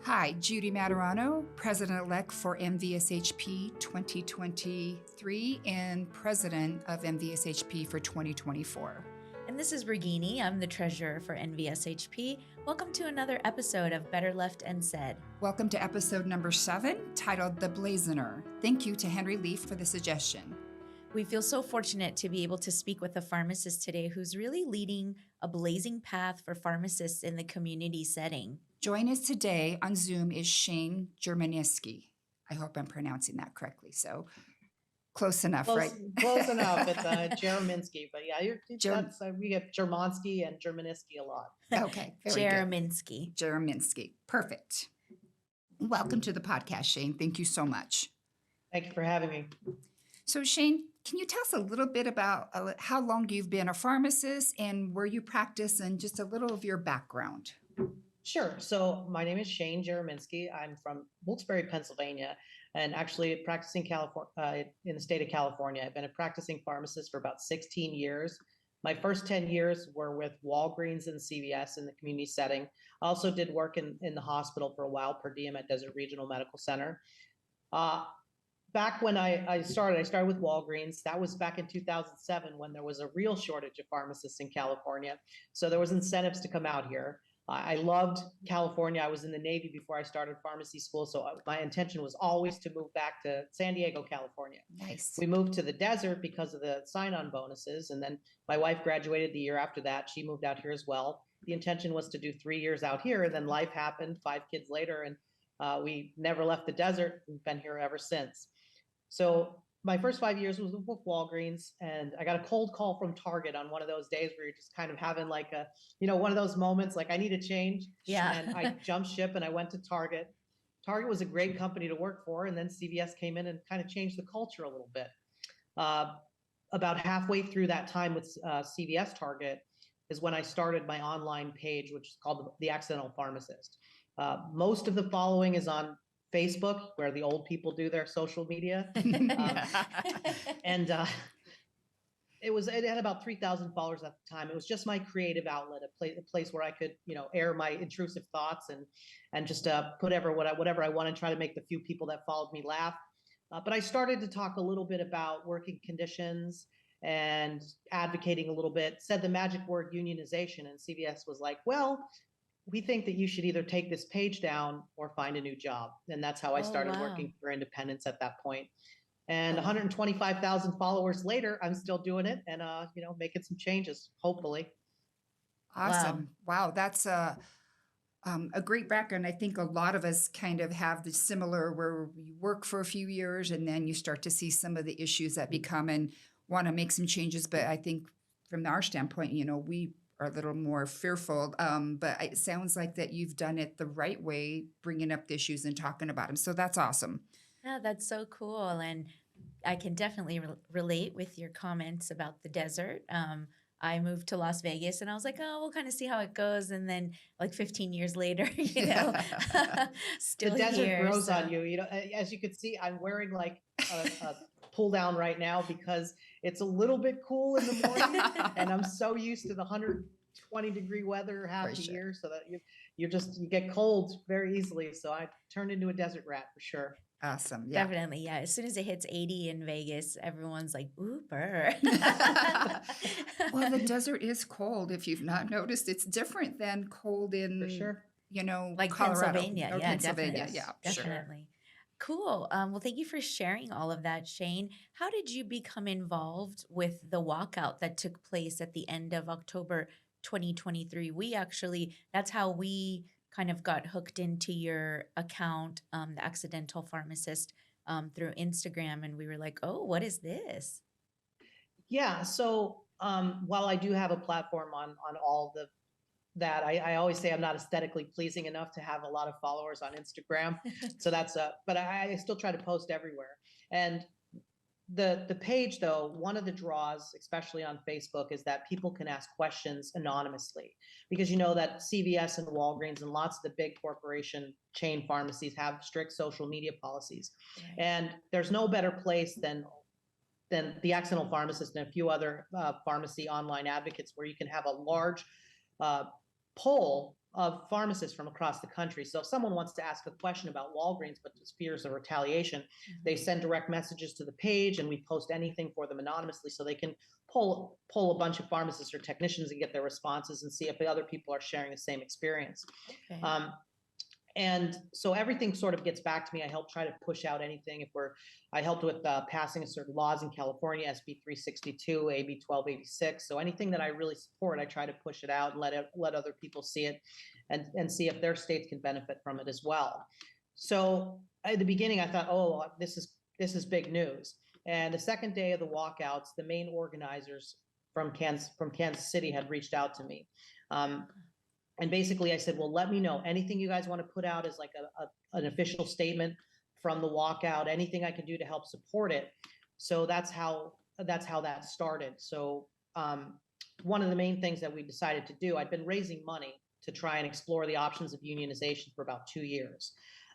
Hi, Judy Materano, President-elect for MVSHP 2023 and President of MVSHP for 2024. And this is Regini. I'm the Treasurer for NVSHP. Welcome to another episode of Better Left Unsaid. Welcome to episode number 7, titled The Blazoner. Thank you to Henry Leaf for the suggestion. We feel so fortunate to be able to speak with a pharmacist today who's really leading a blazing path for pharmacists in the community setting. Joining us today on Zoom is Shane Jerominski. I hope I'm pronouncing that correctly. So close enough, right? Close enough. It's Jerominski, but yeah, we get Jerominski and Jerominski a lot. Okay. Jerominski. Jerominski. Perfect. Welcome to the podcast, Shane. Thank you so much. Thank you for having me. So Shane, can you tell us a little bit about how long you've been a pharmacist and where you practice and just a little of your background? Sure. So my name is Shane Jerominski. I'm from Wilkes-Barre, Pennsylvania, and actually practicing in the state of California. I've been a practicing pharmacist for about 16 years. My first 10 years were with Walgreens and CVS in the community setting. I also did work in the hospital for a while per diem at Desert Regional Medical Center. Back when I started with Walgreens. That was back in 2007 when there was a real shortage of pharmacists in California. So there was incentives to come out here. I loved California. I was in the Navy before I started pharmacy school. So my intention was always to move back to San Diego, California. Nice. We moved to the desert because of the sign-on bonuses. And then my wife graduated the year after that. She moved out here as well. The intention was to do 3 years out here. And then life happened 5 kids later. And we never left the desert. We've been here ever since. So my first 5 years was with Walgreens, and I got a cold call from Target on one of those days where you're just kind of having like one of those moments like I need a change. Yeah. And I jumped ship and I went to Target. Target was a great company to work for. And then CVS came in and kind of changed the culture a little bit. About halfway through that time with CVS Target is when I started my online page, which is called The Accidental Pharmacist. Most of the following is on Facebook, where the old people do their social media. And it had about 3,000 followers at the time. It was just my creative outlet, a place where I could, air my intrusive thoughts and just put whatever I want and try to make the few people that followed me laugh. But I started to talk a little bit about working conditions and advocating a little bit, said the magic word unionization, and CVS was like, well, we think that you should either take this page down or find a new job. And that's how I started working for independence at that point. And 125,000 followers later, I'm still doing it and, making some changes, hopefully. Awesome. Wow. That's a great background. I think a lot of us kind of have the similar where you work for a few years and then you start to see some of the issues that become and want to make some changes. But I think from our standpoint, we are a little more fearful, but it sounds like that you've done it the right way, bringing up the issues and talking about them. So that's awesome. Yeah, that's so cool. And I can definitely relate with your comments about the desert. I moved to Las Vegas and I was like, oh, we'll kind of see how it goes. And then like 15 years later, still the desert here, grows on you. As you can see, I'm wearing like a pull down right now because it's a little bit cool in the morning and I'm so used to the 120 degree weather half the year so that you get cold very easily. So I turned into a desert rat for sure. Awesome. Yeah. Definitely. Yeah. As soon as it hits 80 in Vegas, everyone's like, ooh, burr. Well, the desert is cold. If you've not noticed, it's different than cold in, for sure. Like Colorado. Pennsylvania. Or Yeah, Pennsylvania. definitely. Yeah, definitely. Sure. Cool. Well, thank you for sharing all of that, Shane. How did you become involved with the walkout that took place at the end of October 2023? That's how we kind of got hooked into your account, the Accidental Pharmacist, through Instagram. And we were like, oh, what is this? Yeah. So while I do have a platform on all that, I always say I'm not aesthetically pleasing enough to have a lot of followers on Instagram. So but I still try to post everywhere. And the page, though, one of the draws, especially on Facebook, is that people can ask questions anonymously because that CVS and Walgreens and lots of the big corporation chain pharmacies have strict social media policies. Right. And there's no better place than the Accidental Pharmacist and a few other pharmacy online advocates where you can have a large poll pharmacists from across the country. So if someone wants to ask a question about Walgreens, but just fears of retaliation, they send direct messages to the page, and we post anything for them anonymously, so they can pull a bunch of pharmacists or technicians and get their responses and see if the other people are sharing the same experience. Okay. And so everything sort of gets back to me. I help try to push out anything. I helped with passing of certain laws in California, SB 362, AB 1286. So anything that I really support, I try to push it out and let other people see it, and see if their states can benefit from it as well. So at the beginning, I thought, oh, this is big news. And the second day of the walkouts, the main organizers from Kansas City had reached out to me. And basically I said, well, let me know anything you guys want to put out as like an official statement from the walkout, anything I can do to help support it. So that's how that started. So one of the main things that we decided to do, I'd been raising money to try and explore the options of unionization for about 2 years.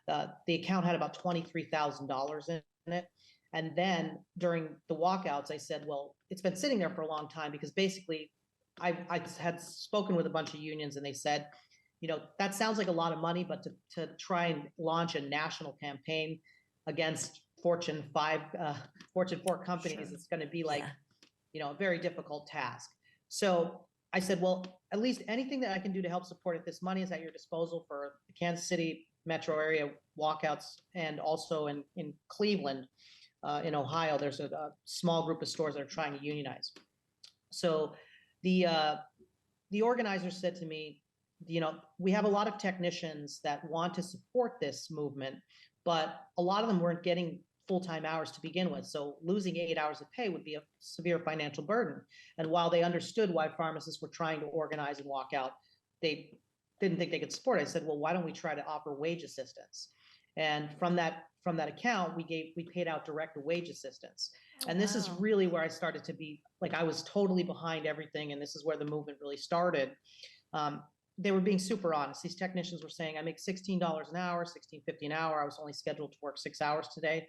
The account had about $23,000 in it. And then during the walkouts, I said, well, it's been sitting there for a long time, because basically I had spoken with a bunch of unions, and they said, that sounds like a lot of money, but to try and launch a national campaign against Fortune 4 companies, Sure. it's going to be like, a very difficult task. So I said, well, at least anything that I can do to help support it. This money is at your disposal for the Kansas City metro area walkouts, and also in Cleveland, in Ohio, there's a small group of stores that are trying to unionize. So the organizers said to me, we have a lot of technicians that want to support this movement, but a lot of them weren't getting full-time hours to begin with. So losing 8 hours of pay would be a severe financial burden. And while they understood why pharmacists were trying to organize and walk out, they didn't think they could support it. I said, well, why don't we try to offer wage assistance? And from that account, we paid out direct wage assistance. And this is really where I started to be like, I was totally behind everything. And this is where the movement really started. They were being super honest. These technicians were saying, I make $16 an hour, $16.50 an hour. I was only scheduled to work 6 hours today.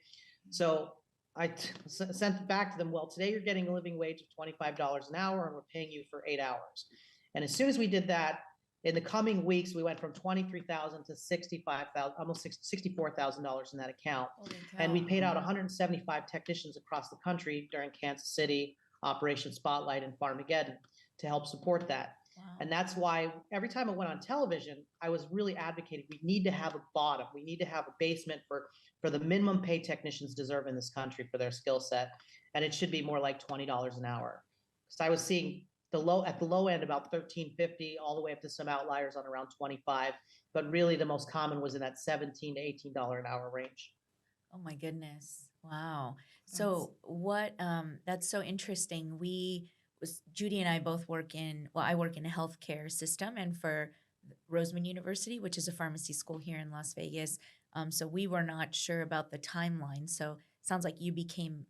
So I sent it back to them. Well, today you're getting a living wage of $25 an hour, and we're paying you for 8 hours. And as soon as we did that, in the coming weeks, we went from $23,000 to $65,000, almost $64,000 in that account. And we paid out 175 technicians across the country during Kansas City, Operation Spotlight, and Pharmageddon to help support that. Wow. And that's why every time I went on television, I was really advocating, we need to have a bottom. We need to have a basement for the minimum pay technicians deserve in this country for their skill set. And it should be more like $20 an hour. Because I was seeing at the low end about $13.50, all the way up to some outliers on around $25, but really the most common was in that $17 to $18 an hour range. Oh my goodness. Wow. So that's so interesting. Judy and I both I work in a healthcare system, and for Roseman University, which is a pharmacy school here in Las Vegas. So we were not sure about the timeline. So it sounds like you became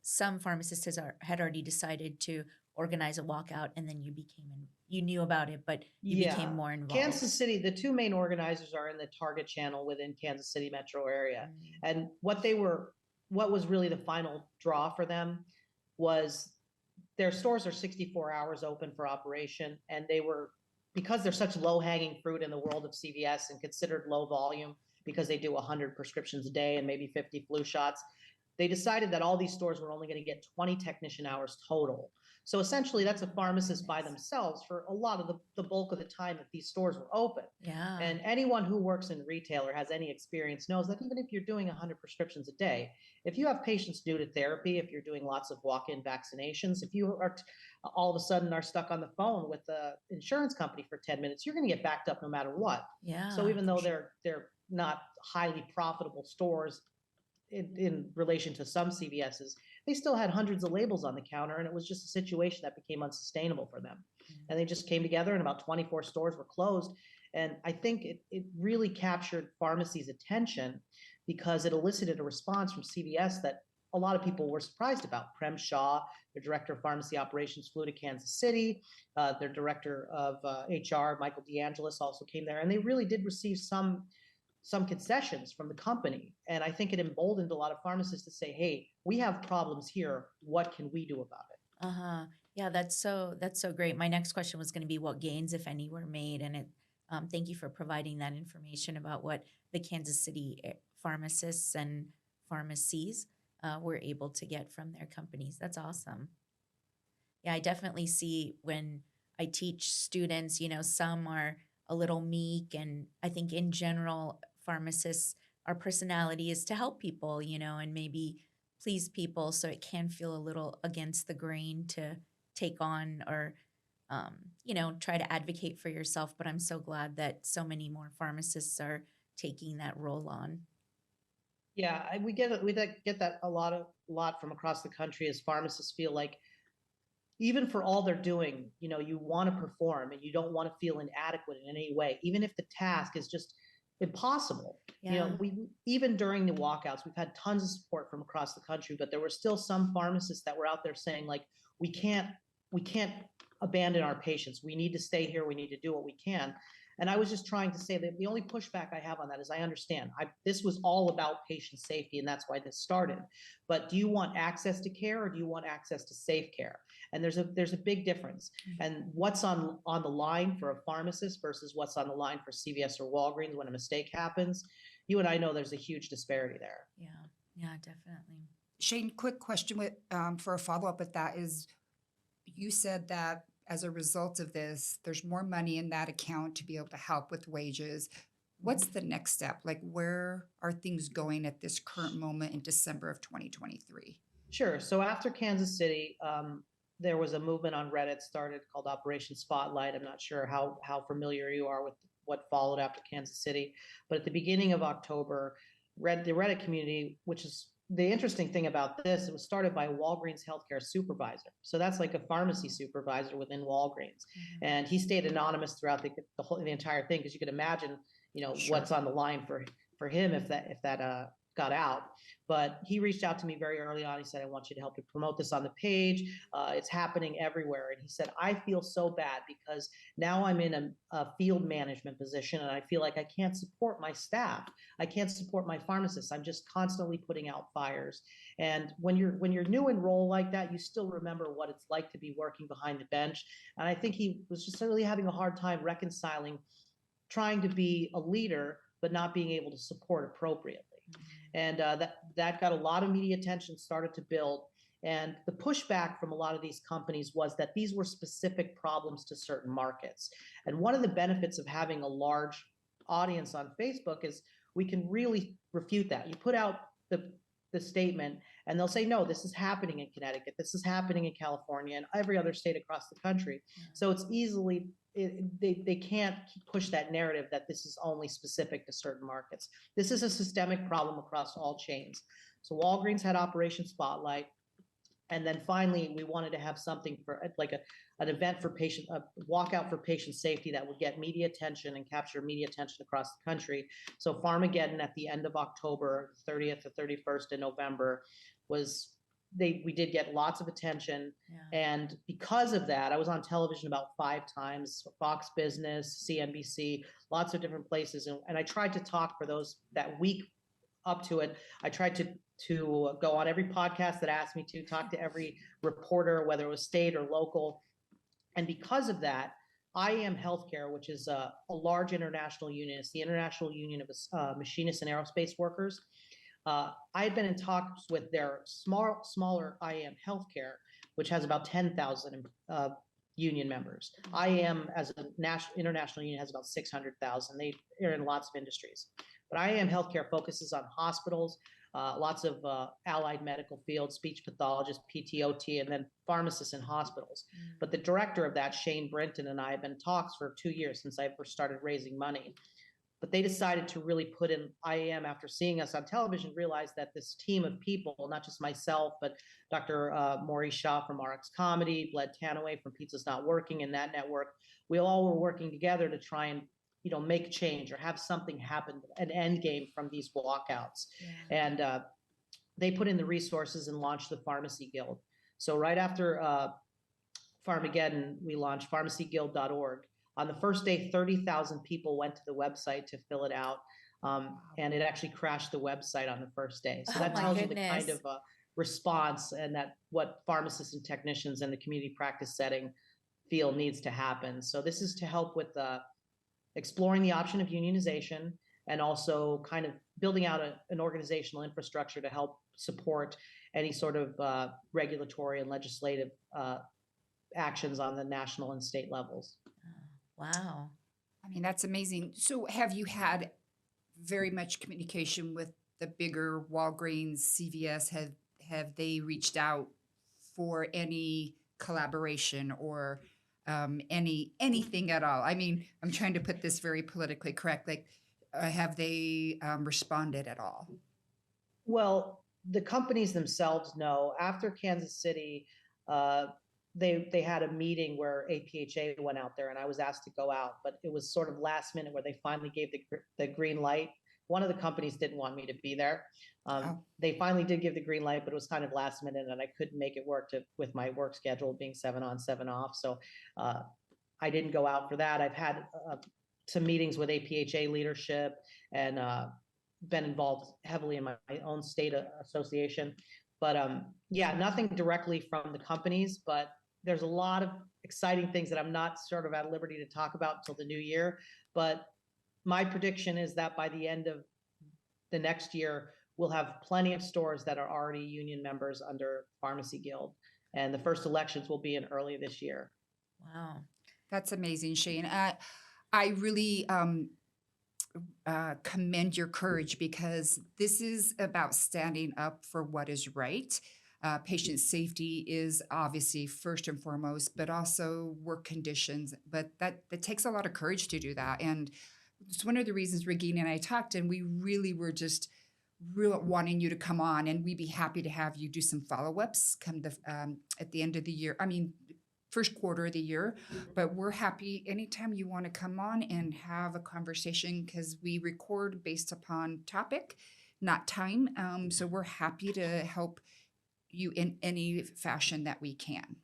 some pharmacists had already decided to organize a walkout, and then you knew about it, but you became more involved. Kansas City, the two main organizers are in the Target channel within Kansas City metro area. And what was really the final draw for them was their stores are 64 hours open for operation. And because they're such low hanging fruit in the world of CVS and considered low volume, because they do 100 prescriptions a day and maybe 50 flu shots, they decided that all these stores were only going to get 20 technician hours total. So essentially, that's a pharmacist by themselves for a lot of the bulk of the time that these stores were open. Yeah. And anyone who works in retail or has any experience knows that even if you're doing 100 prescriptions a day, if you have patients due to therapy, if you're doing lots of walk-in vaccinations, if you are all of a sudden are stuck on the phone with the insurance company for 10 minutes, you're going to get backed up no matter what. Yeah. So even though they're not highly profitable stores in relation to some CVS's, they still had hundreds of labels on the counter, and it was just a situation that became unsustainable for them. And they just came together, and about 24 stores were closed. And I think it really captured pharmacy's attention, because it elicited a response from CVS that a lot of people were surprised about. Prem Shah, their director of pharmacy operations, flew to Kansas City. Their director of HR, Michael DeAngelis, also came there, and they really did receive some concessions from the company. And I think it emboldened a lot of pharmacists to say, hey, we have problems here. What can we do about it? Yeah, that's so great. My next question was going to be what gains, if any, were made. And thank you for providing that information about what the Kansas City pharmacists and pharmacies were able to get from their companies. That's awesome. Yeah, I definitely see when I teach students, some are a little meek, and I think in general, pharmacists, our personality is to help people, and maybe please people. So it can feel a little against the grain to take on or, try to advocate for yourself. But I'm so glad that so many more pharmacists are taking that role on. Yeah, we get that a lot from across the country as pharmacists feel like even for all they're doing, you want to perform and you don't want to feel inadequate in any way, even if the task is just impossible. Yeah. We even during the walkouts, we've had tons of support from across the country, but there were still some pharmacists that were out there saying like, we can't abandon our patients. We need to stay here. We need to do what we can. And I was just trying to say that the only pushback I have on that is I understand this was all about patient safety, and that's why this started. But do you want access to care or do you want access to safe care? And there's a big difference. And what's on the line for a pharmacist versus what's on the line for CVS or Walgreens when a mistake happens, you and I know there's a huge disparity there. Yeah, definitely. Shane, quick question for a follow-up with that is, you said that as a result of this, there's more money in that account to be able to help with wages. What's the next step? Like, where are things going at this current moment in December of 2023? Sure. So after Kansas City, there was a movement on Reddit started called Operation Spotlight. I'm not sure how familiar you are with what followed after Kansas City, but at the beginning of October, the Reddit community, which is the interesting thing about this, it was started by a Walgreens healthcare supervisor. So that's like a pharmacy supervisor within Walgreens. And he stayed anonymous throughout the entire thing, because you could imagine, Sure. what's on the line for him if that got out. But he reached out to me very early on. He said, I want you to help me promote this on the page. It's happening everywhere. And he said, I feel so bad because now I'm in a field management position and I feel like I can't support my staff. I can't support my pharmacists. I'm just constantly putting out fires. And when you're new in role like that, you still remember what it's like to be working behind the bench. And I think he was just really having a hard time reconciling trying to be a leader, but not being able to support appropriately. And that got a lot of media attention, started to build. And the pushback from a lot of these companies was that these were specific problems to certain markets. And one of the benefits of having a large audience on Facebook is we can really refute that. You put out the statement and they'll say, no, this is happening in Connecticut, this is happening in California and every other state across the country. So it's easily, they can't push that narrative that this is only specific to certain markets. This is a systemic problem across all chains. So Walgreens had Operation Spotlight. And then finally, we wanted to have something for like an event for a walkout for patient safety that would get media attention and capture media attention across the country. So Pharmageddon at the end of October, 30th to 31st in November, we did get lots of attention. And because of that, I was on television about 5 times, Fox Business, CNBC, lots of different places. And I tried to talk for that week up to it. I tried to go on every podcast that asked me to, talk to every reporter, whether it was state or local. And because of that, IAM Healthcare, which is a large international union, it's the International Union of Machinists and Aerospace Workers. I had been in talks with their smaller IAM Healthcare, which has about 10,000 union members. IAM as an international union has about 600,000. They are in lots of industries. But IAM Healthcare focuses on hospitals, lots of allied medical fields, speech pathologists, PTOT, and then pharmacists in hospitals. But the director of that, Shane Brinton, and I have been in talks for 2 years since I first started raising money. But they decided to really put in IAM after seeing us on television, realized that this team of people, not just myself, but Dr. Maurice Shaw from RX Comedy, Bled Tanaway from Pizza's Not Working, and that network, we all were working together to try and make change or have something happen, an end game from these walkouts. And they put in the resources and launched the Pharmacy Guild. So right after Pharmageddon, we launched pharmacyguild.org. On the first day, 30,000 people went to the website to fill it out. And it actually crashed the website on the first day. So that tells you the kind of response and that what pharmacists and technicians in the community practice setting feel needs to happen. So this is to help with exploring the option of unionization and also kind of building out an organizational infrastructure to help support any sort of regulatory and legislative actions on the national and state levels. Wow. I mean, that's amazing. So have you had very much communication with the bigger Walgreens, CVS? Have they reached out for any collaboration or anything at all? I mean, I'm trying to put this very politically correct. Like, have they responded at all? Well, the companies themselves know. After Kansas City, uh, they had a meeting where APHA went out there, and I was asked to go out, but it was sort of last minute where they finally gave the green light. One of the companies didn't want me to be there. They finally did give the green light, but it was kind of last minute, and I couldn't make it work with my work schedule being 7 on, 7 off. So I didn't go out for that. I've had some meetings with APHA leadership and been involved heavily in my own state association. But yeah, nothing directly from the companies, but there's a lot of exciting things that I'm not sort of at liberty to talk about until the new year. But my prediction is that by the end of the next year, we'll have plenty of stores that are already union members under Pharmacy Guild. And the first elections will be in early this year. Wow. That's amazing, Shane. I really commend your courage, because this is about standing up for what is right. Patient safety is obviously first and foremost, but also work conditions. But that takes a lot of courage to do that. And it's one of the reasons Regina and I talked, and we really were just real wanting you to come on, and we'd be happy to have you do some follow-ups come at the end of the year. I mean, first quarter of the year, but we're happy anytime you want to come on and have a conversation, because we record based upon topic, not time. So we're happy to help you in any fashion that we can.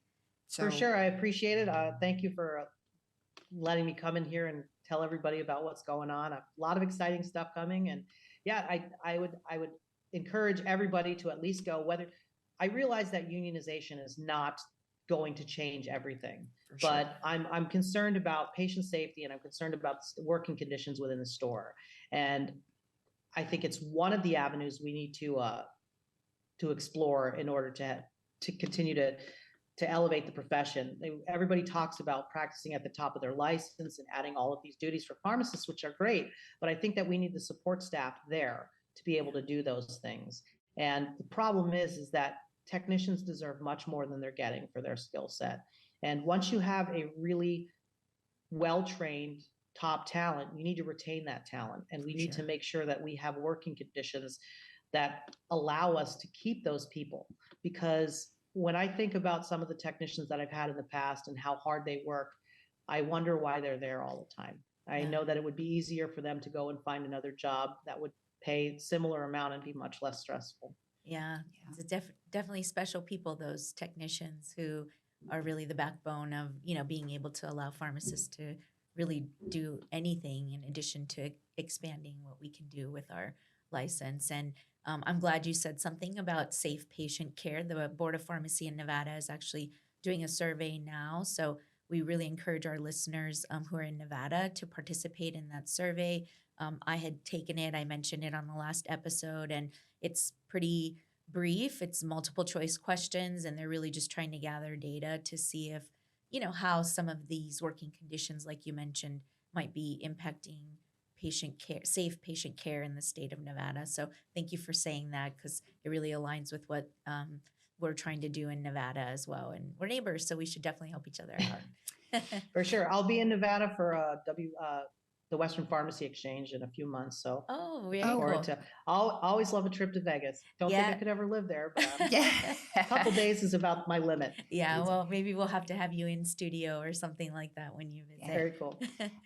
So, for sure, I appreciate it. Thank you for letting me come in here and tell everybody about what's going on. A lot of exciting stuff coming, and yeah, I would encourage everybody to at least go. Whether I realize that unionization is not going to change everything, sure. But I'm concerned about patient safety, and I'm concerned about the working conditions within the store, and I think it's one of the avenues we need to explore in order to continue to elevate the profession. Everybody talks about practicing at the top of their license and adding all of these duties for pharmacists, which are great, but I think that we need the support staff there to be able to do those things. And the problem is that technicians deserve much more than they're getting for their skill set. And once you have a really well-trained top talent, you need to retain that talent. And we need to make sure that we have working conditions that allow us to keep those people. Because when I think about some of the technicians that I've had in the past and how hard they work, I wonder why they're there all the time. I know that it would be easier for them to go and find another job that would pay similar amount and be much less stressful. Yeah. It's definitely special people, those technicians who are really the backbone of, being able to allow pharmacists to really do anything in addition to expanding what we can do with our license. And I'm glad you said something about safe patient care. The Board of Pharmacy in Nevada is actually doing a survey now. So we really encourage our listeners who are in Nevada to participate in that survey. I had taken it. I mentioned it on the last episode, and it's pretty brief. It's multiple choice questions, and they're really just trying to gather data to see if, how some of these working conditions, like you mentioned, might be impacting patient care, safe patient care in the state of Nevada. So thank you for saying that, because it really aligns with what we're trying to do in Nevada as well. And we're neighbors, so we should definitely help each other out. For sure. I'll be in Nevada for the Western Pharmacy Exchange in a few months. So very cool. I'll always love a trip to Vegas. Don't think I could ever live there, but a couple days is about my limit. Yeah, well, maybe we'll have to have you in studio or something like that when you visit. Very cool.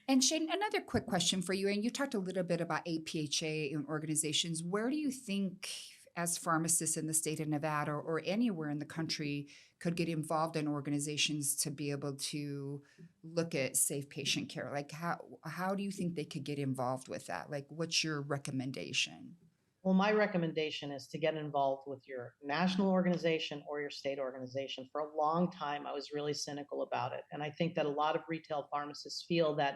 And Shane, another quick question for you. And you talked a little bit about APHA and organizations. Where do you think, as pharmacists in the state of Nevada or anywhere in the country, could get involved in organizations to be able to look at safe patient care? Like, how do you think they could get involved with that? Like, what's your recommendation? Well, my recommendation is to get involved with your national organization or your state organization. For a long time, I was really cynical about it. And I think that a lot of retail pharmacists feel that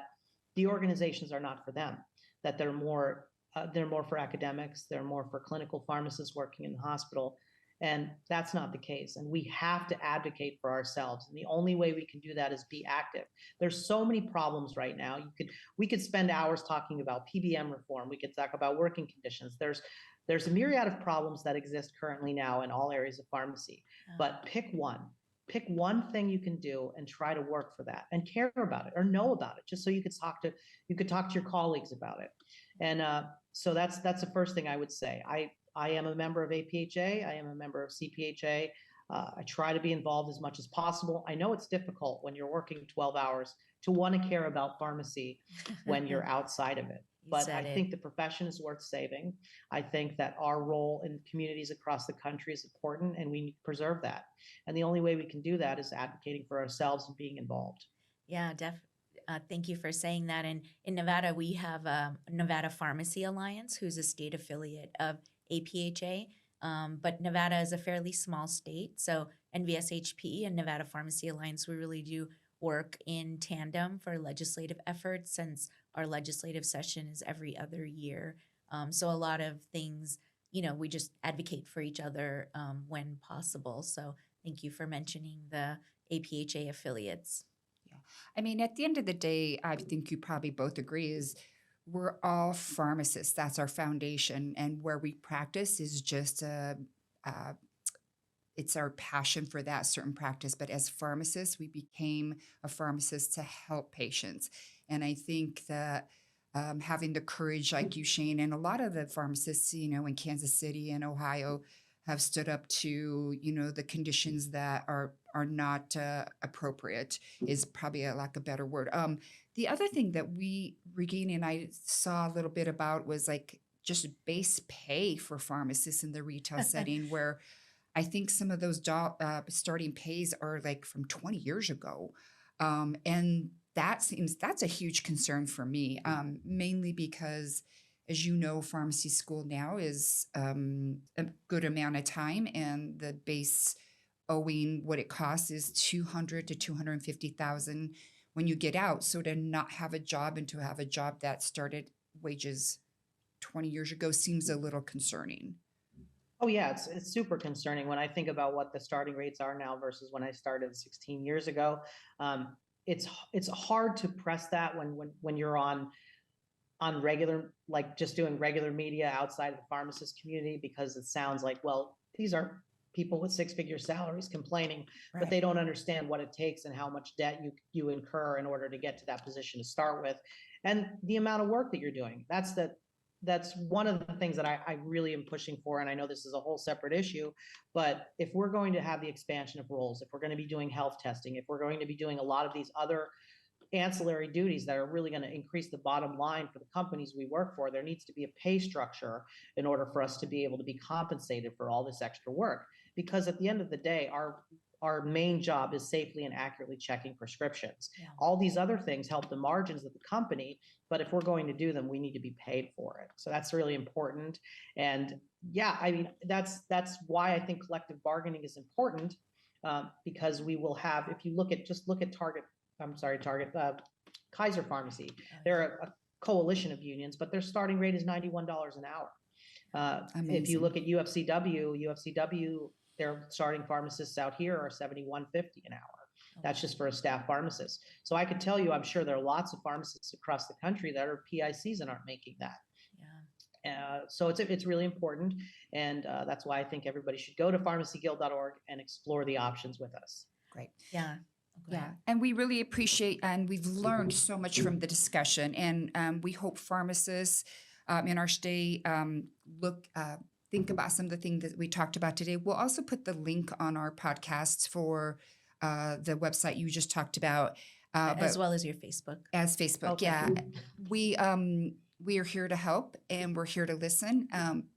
the organizations are not for them, that they're more for academics, they're more for clinical pharmacists working in the hospital. And that's not the case. And we have to advocate for ourselves. And the only way we can do that is be active. There's so many problems right now. We could spend hours talking about PBM reform. We could talk about working conditions. There's a myriad of problems that exist currently now in all areas of pharmacy. But pick one thing you can do and try to work for that and care about it or know about it, just so you could talk to your colleagues about it. And so that's the first thing I would say. I am a member of APHA. I am a member of CPHA. I try to be involved as much as possible. I know it's difficult when you're working 12 hours to want to care about pharmacy when you're outside of it. But I think the profession is worth saving. I think that our role in communities across the country is important, and we need to preserve that. And the only way we can do that is advocating for ourselves and being involved. Yeah, thank you for saying that. And in Nevada, we have Nevada Pharmacy Alliance, who's a state affiliate of APHA. But Nevada is a fairly small state. So NVSHP and Nevada Pharmacy Alliance, we really do work in tandem for legislative efforts, since our legislative session is every other year. So a lot of things, we just advocate for each other when possible. So thank you for mentioning the APHA affiliates. Yeah. I mean, at the end of the day, I think you probably both agree is we're all pharmacists. That's our foundation. And where we practice is just it's our passion for that certain practice. But as pharmacists, we became a pharmacist to help patients. And I think that having the courage like you, Shane, and a lot of the pharmacists, in Kansas City and Ohio have stood up to, the conditions that are not appropriate is probably a lack of better word. The other thing that Regina and I saw a little bit about was like just base pay for pharmacists in the retail setting, where I think some of those starting pays are like from 20 years ago. And that's a huge concern for me, mainly because, as you know, pharmacy school now is a good amount of time, and the base owing what it costs is $200,000 to $250,000 when you get out. So to not have a job and to have a job that started wages 20 years ago seems a little concerning. Oh yeah, it's super concerning when I think about what the starting rates are now versus when I started 16 years ago. It's hard to press that when you're on regular, like just doing regular media outside of the pharmacist community, because it sounds like, well, these are people with six-figure salaries complaining, but they don't understand what it takes and how much debt you incur in order to get to that position to start with, and the amount of work that you're doing. That's one of the things that I really am pushing for. And I know this is a whole separate issue, but if we're going to have the expansion of roles, if we're going to be doing health testing, if we're going to be doing a lot of these other ancillary duties that are really going to increase the bottom line for the companies we work for, there needs to be a pay structure in order for us to be able to be compensated for all this extra work. Because at the end of the day, our main job is safely and accurately checking prescriptions. Yeah. All these other things help the margins of the company, but if we're going to do them, we need to be paid for it. So that's really important. And yeah, I mean, that's why I think collective bargaining is important, because we will have, if you look at Kaiser Pharmacy, they're a coalition of unions, but their starting rate is $91 an hour. If you look at UFCW, their starting pharmacists out here are $71.50 an hour. That's just for a staff pharmacist. So I could tell you, I'm sure there are lots of pharmacists across the country that are PICs and aren't making that. Yeah. So it's really important, and that's why I think everybody should go to pharmacyguild.org and explore the options with us. Great. Yeah. Okay. Yeah, and we really appreciate, and we've learned so much from the discussion, and we hope pharmacists in our state think about some of the things that we talked about today. We'll also put the link on our podcast for the website you just talked about, as well as your Facebook. As Facebook, okay. Yeah. We are here to help, and we're here to listen.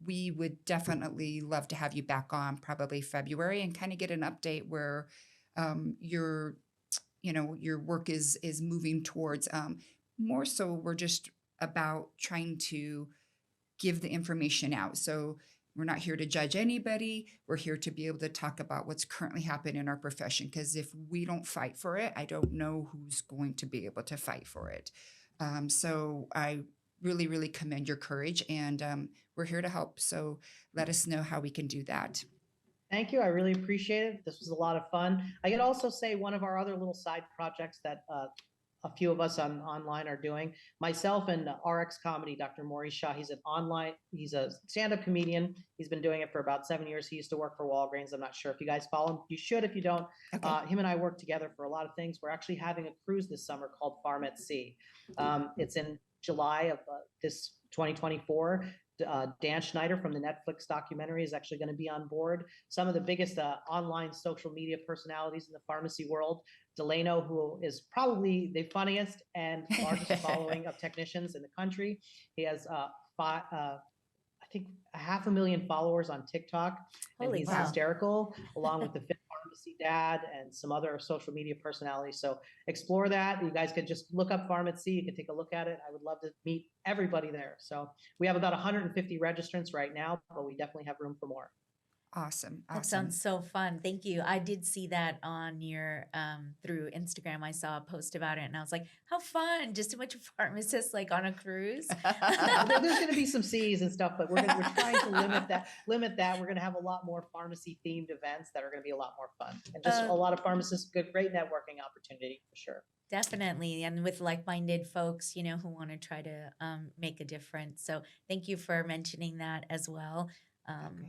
We would definitely love to have you back on probably February and kind of get an update where your work is moving towards. More so, we're just about trying to give the information out. So we're not here to judge anybody. We're here to be able to talk about what's currently happening in our profession, because if we don't fight for it, I don't know who's going to be able to fight for it. So I really, really commend your courage, and we're here to help. So let us know how we can do that. Thank you. I really appreciate it. This was a lot of fun. I can also say one of our other little side projects that a few of us online are doing. Myself and RX Comedy, Dr. Maurice Shaw. He's a stand-up comedian. He's been doing it for about 7 years. He used to work for Walgreens. I'm not sure if you guys follow him. You should if you don't. Okay. Him and I work together for a lot of things. We're actually having a cruise this summer called Pharmacists. It's in July of this 2024. Dan Schneider from the Netflix documentary is actually going to be on board. Some of the biggest online social media personalities in the pharmacy world. Delano, who is probably the funniest and largest following of technicians in the country. He has I think 500,000 followers on TikTok, and Holy he's wow. hysterical, along with the Fit Pharmacy Dad and some other social media personalities. So explore that. You guys could just look up Pharmacy. You can take a look at it. I would love to meet everybody there. So we have about 150 registrants right now, but we definitely have room for more. Awesome. That sounds so fun. Thank you. I did see that on your through Instagram. I saw a post about it and I was like, how fun. Just a bunch of pharmacists like on a cruise. There's going to be some C's and stuff, but we're trying to limit that. We're going to have a lot more pharmacy themed events that are going to be a lot more fun, and just a lot of pharmacists, great networking opportunity for sure. Definitely. And with like-minded folks, who want to try to make a difference. So thank you for mentioning that as well. Okay.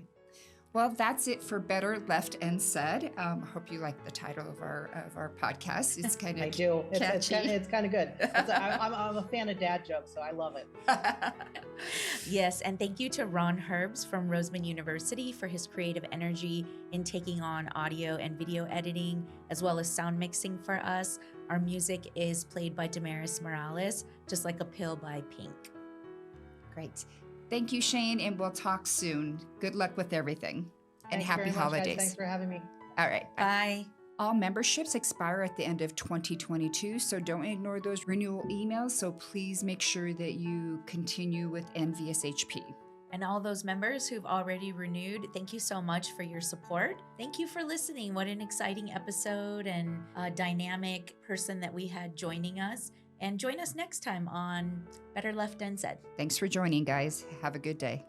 Well, that's it for Better Left Unsaid. Hope you like the title of our podcast. It's kind of I do. catchy. It's kind of good. I'm a fan of dad jokes, so I love it. Yes, and thank you to Ron Herbs from Roseman University for his creative energy in taking on audio and video editing, as well as sound mixing for us. Our music is played by Damaris Morales, Just Like a Pill by Pink. Great. Thank you, Shane, and we'll talk soon. Good luck with everything, and Thanks happy very much, holidays. guys. Thanks for having me. All right. Bye. All memberships expire at the end of 2022, so don't ignore those renewal emails. So please make sure that you continue with NVSHP. And all those members who've already renewed, thank you so much for your support. Thank you for listening. What an exciting episode and a dynamic person that we had joining us. And join us next time on Better Left Unsaid. Thanks for joining, guys. Have a good day.